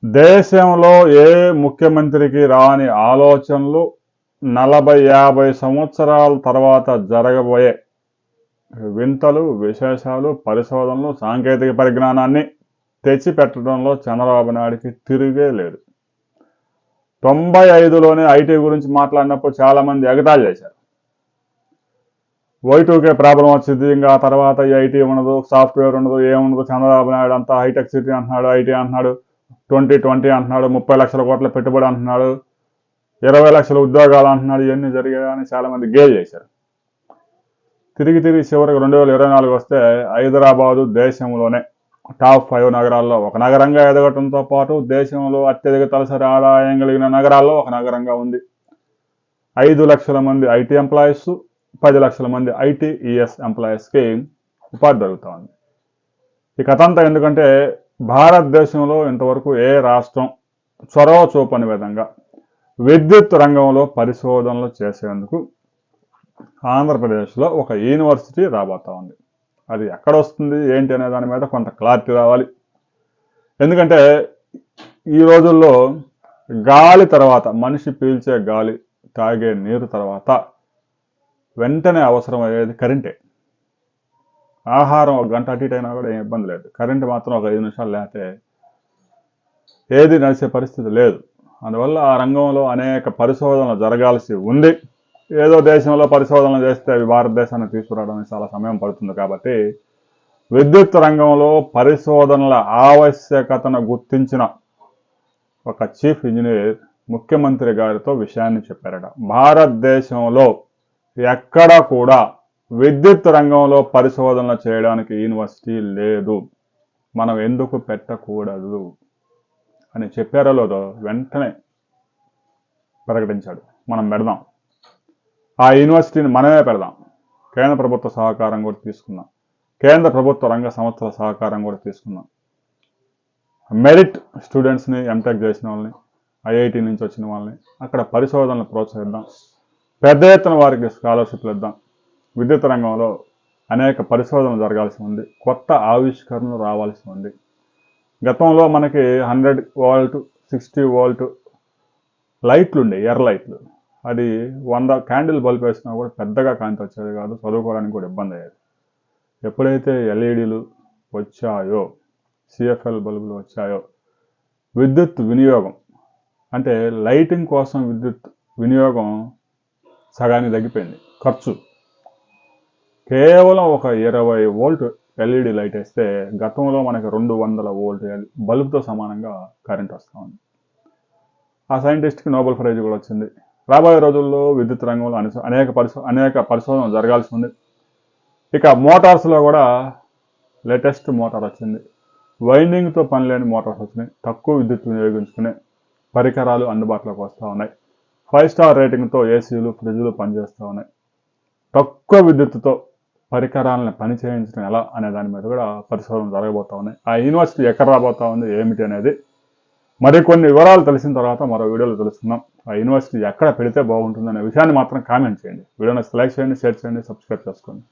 దేశంలో ఏ ముఖ్యమంత్రికి రాని ఆలోచనలు 40-50 సంవత్సరాల తర్వాత జరగబోయే వింతలు, విశేషాలు, పరిశోధనలు, సాంకేతిక పరిజ్ఞానాన్ని తెచ్చిపెట్టడంలో చంద్రబాబు నాయుడికి తిరిగే లేదు. 95లోనే ఐటీ గురించి మాట్లాడినప్పుడు చాలామంది ఎగతాళి చేశారు. Y2K ప్రాబ్లం వచ్చింది, ఇంకా ఆ తర్వాత ఈ ఐటీ ఉండదు, సాఫ్ట్వేర్ ఉండదు, ఏముండదు, చంద్రబాబు నాయుడు అంతా హైటెక్ సిటీ అంటున్నాడు, ఐటీ అంటున్నాడు, 2020 అంటున్నాడు, 30 లక్షల కోట్ల పెట్టుబడి అంటున్నాడు, 20 లక్షల ఉద్యోగాలు అంటున్నాడు, ఇవన్నీ జరిగాయని చాలామంది గేల్ చేశారు. తిరిగి చివరికి 2024 వస్తే హైదరాబాదు దేశంలోనే టాప్ 5 నగరాల్లో ఒక నగరంగా ఎదగటంతో పాటు దేశంలో అత్యధిక తలసరి ఆదాయం కలిగిన నగరాల్లో ఒక నగరంగా ఉంది. 5 లక్షల మంది ఐటీ ఎంప్లాయీస్, 10 లక్షల మంది ITES ఎంప్లాయీస్కి ఉపాధి దొరుకుతూ ఉంది. ఈ కథంతా ఎందుకంటే భారతదేశంలో ఇంతవరకు ఏ రాష్ట్రం చొరవ చూపని విధంగా విద్యుత్ రంగంలో పరిశోధనలు చేసేందుకు ఆంధ్రప్రదేశ్లో ఒక యూనివర్సిటీ రాబోతా ఉంది. అది ఎక్కడ వస్తుంది ఏంటి అనే దాని మీద కొంత క్లారిటీ రావాలి. ఎందుకంటే ఈ రోజుల్లో గాలి తర్వాత, మనిషి పీల్చే గాలి, తాగే నీరు తర్వాత వెంటనే అవసరం అయ్యేది కరెంటే. ఆహారం ఒక గంట అటు ఇటు అయినా కూడా ఏం ఇబ్బంది లేదు, కరెంటు మాత్రం ఒక 5 నిమిషాలు లేకపోతే ఏది నడిచే పరిస్థితి లేదు. అందువల్ల ఆ రంగంలో అనేక పరిశోధనలు జరగాల్సి ఉంది. ఏదో దేశంలో పరిశోధనలు చేస్తే అవి భారతదేశాన్ని తీసుకురావడానికి చాలా సమయం పడుతుంది. కాబట్టి విద్యుత్ రంగంలో పరిశోధనల ఆవశ్యకతను గుర్తించిన ఒక చీఫ్ ఇంజనీర్ ముఖ్యమంత్రి గారితో విషయాన్ని చెప్పారట. భారతదేశంలో ఎక్కడ కూడా విద్యుత్ రంగంలో పరిశోధనలు చేయడానికి యూనివర్సిటీ లేదు, మనం ఎందుకు పెట్టకూడదు అని చెప్పారో లేదో వెంటనే ప్రకటించాడు, మనం పెడదాం, ఆ యూనివర్సిటీని మనమే పెడదాం, కేంద్ర ప్రభుత్వ సహకారం కూడా తీసుకుందాం, కేంద్ర ప్రభుత్వ రంగ సంస్థల సహకారం కూడా తీసుకుందాం, మెరిట్ స్టూడెంట్స్ని, ఎంటెక్ చేసిన వాళ్ళని, ఐఐటి నుంచి వచ్చిన వాళ్ళని అక్కడ పరిశోధనలు ప్రోత్సహిద్దాం, పెద్ద ఎత్తున వారికి స్కాలర్షిప్లు ఇద్దాం. విద్యుత్ రంగంలో అనేక పరిశోధనలు జరగాల్సి ఉంది, కొత్త ఆవిష్కరణలు రావాల్సి ఉంది. గతంలో మనకి 100 వోల్ట్ 60 వోల్ట్ లైట్లు ఉండే, ఎర్ర లైట్లు, అది 100 క్యాండిల్ బల్బ్ వేసినా కూడా పెద్దగా కాంతి వచ్చేది కాదు, చదువుకోవడానికి కూడా ఇబ్బంది అయ్యేది. ఎప్పుడైతే ఎల్ఈడీలు వచ్చాయో, సిఎఫ్ఎల్ బల్బులు వచ్చాయో, విద్యుత్ వినియోగం అంటే లైటింగ్ కోసం విద్యుత్ వినియోగం సగానికి తగ్గిపోయింది. ఖర్చు కేవలం ఒక 20 వోల్ట్ ఎల్ఈడి లైట్ వేస్తే గతంలో మనకి 200 వోల్ట్ బల్బుతో సమానంగా కరెంట్ వస్తూ ఉంది. ఆ సైంటిస్ట్కి నోబెల్ ప్రైజ్ కూడా వచ్చింది. రాబోయే రోజుల్లో విద్యుత్ రంగంలో అనేక పరిశోధనలు జరగాల్సి ఉంది. ఇక మోటార్స్లో కూడా లేటెస్ట్ మోటార్ వచ్చింది, వైండింగ్తో పని లేని మోటార్స్ వచ్చినాయి, తక్కువ విద్యుత్ వినియోగించుకునే పరికరాలు అందుబాటులోకి వస్తూ ఉన్నాయి. 5 స్టార్ రేటింగ్తో ఏసీలు, ఫ్రిడ్జ్లు పనిచేస్తూ ఉన్నాయి. తక్కువ విద్యుత్తుతో పరికరాలను పని చేయించడం ఎలా అనే దాని మీద కూడా పరిశోధనలు జరగబోతూ ఉన్నాయి. ఆ యూనివర్సిటీ ఎక్కడ రాబోతా ఉంది ఏమిటి అనేది మరికొన్ని వివరాలు తెలిసిన తర్వాత మరో వీడియోలో తెలుసుకుందాం. ఆ యూనివర్సిటీ ఎక్కడ పెడితే బాగుంటుందనే విషయాన్ని మాత్రం కామెంట్ చేయండి. వీడియోని లైక్ చేయండి, షేర్ చేయండి, సబ్స్క్రైబ్ చేసుకోండి.